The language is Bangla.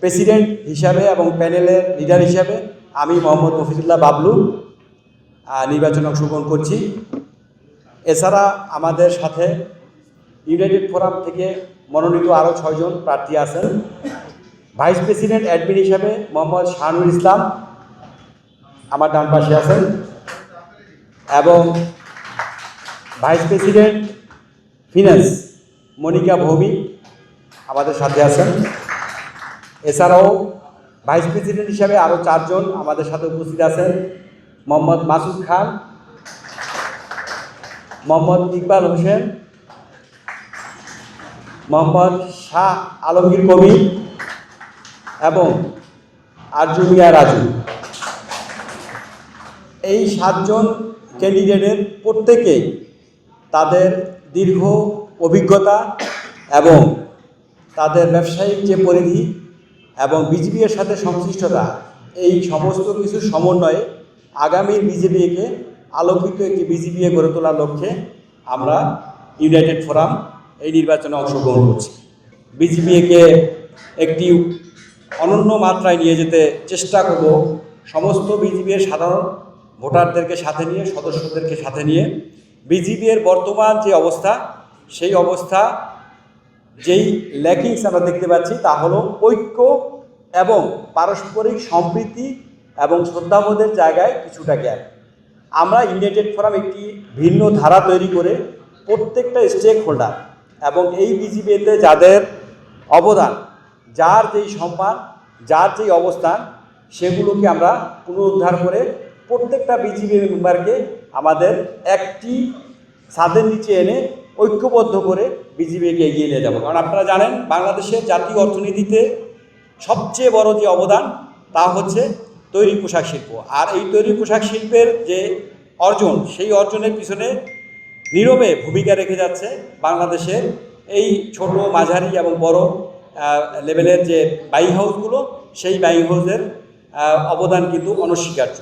প্রেসিডেন্ট হিসাবে এবং প্যানেলের লিডার হিসাবে আমি মোহাম্মদ মফিজুল্লাহ বাবলু নির্বাচনে অংশগ্রহণ করছি। এছাড়া আমাদের সাথে ইউনাইটেড ফোরাম থেকে মনোনীত আরও 6 জন প্রার্থী আছেন। ভাইস প্রেসিডেন্ট অ্যাডমিন হিসাবে মোহাম্মদ শাহানুর ইসলাম আমার ডান পাশে আছেন এবং vice president finance Monika Bhowmik আমাদের সাথে আছেন। এছাড়াও ভাইস প্রেসিডেন্ট হিসাবে আরও 4 জন আমাদের সাথে উপস্থিত আছেন। মোহাম্মদ মাসুদ খান, মোহাম্মদ ইকবাল হোসেন, মোহাম্মদ শাহ আলমগীর কবির এবং আরজু মিয়া রাজু। এই 7 জন ক্যান্ডিডেটের প্রত্যেকেই তাদের দীর্ঘ অভিজ্ঞতা এবং তাদের ব্যবসায়িক যে পরিধি এবং বিজিবির সাথে সংশ্লিষ্টতা, এই সমস্ত কিছু সমন্বয়ে আগামী বিজেপিকে আলোকিত একটি বিজেপি গড়ে তোলার লক্ষ্যে আমরা ইউনাইটেড ফোরাম এই নির্বাচনে অংশগ্রহণ করছি। বিজেপিকে একটি অনন্য মাত্রায় নিয়ে যেতে চেষ্টা করব, সমস্ত বিজেপির সাধারণ ভোটারদেরকে সাথে নিয়ে, সদস্যদেরকে সাথে নিয়ে। বিজেপির বর্তমান যে অবস্থা, সেই অবস্থা যেই ল্যাকিংস আমরা দেখতে পাচ্ছি তা হলো ঐক্য এবং পারস্পরিক সম্প্রীতি এবং শ্রদ্ধাবোধের জায়গায় কিছুটা গ্যাপ। আমরা ইউনাইটেড ফোরাম একটি ভিন্ন ধারা তৈরি করে প্রত্যেকটা স্টেক হোল্ডার এবং এই বিজেপিতে যাদের অবদান, যার যেই সম্মান, যার যেই অবস্থান, সেগুলোকে আমরা পুনরুদ্ধার করে প্রত্যেকটা বিজেপি মেম্বারকে আমাদের একটি ছাদের নিচে এনে ঐক্যবদ্ধ করে বিজেপিকে এগিয়ে নিয়ে যাব। কারণ আপনারা জানেন, বাংলাদেশের জাতীয় অর্থনীতিতে সবচেয়ে বড় যে অবদান তা হচ্ছে তৈরি পোশাক শিল্প। আর এই তৈরি পোশাক শিল্পের যে অর্জন, সেই অর্জনের পিছনে নীরবে ভূমিকা রেখে যাচ্ছে বাংলাদেশের এই ছোট, মাঝারি এবং বড় লেভেলের যে বাইং হাউসগুলো, সেই বাইং হাউসের অবদান কিন্তু অনস্বীকার্য।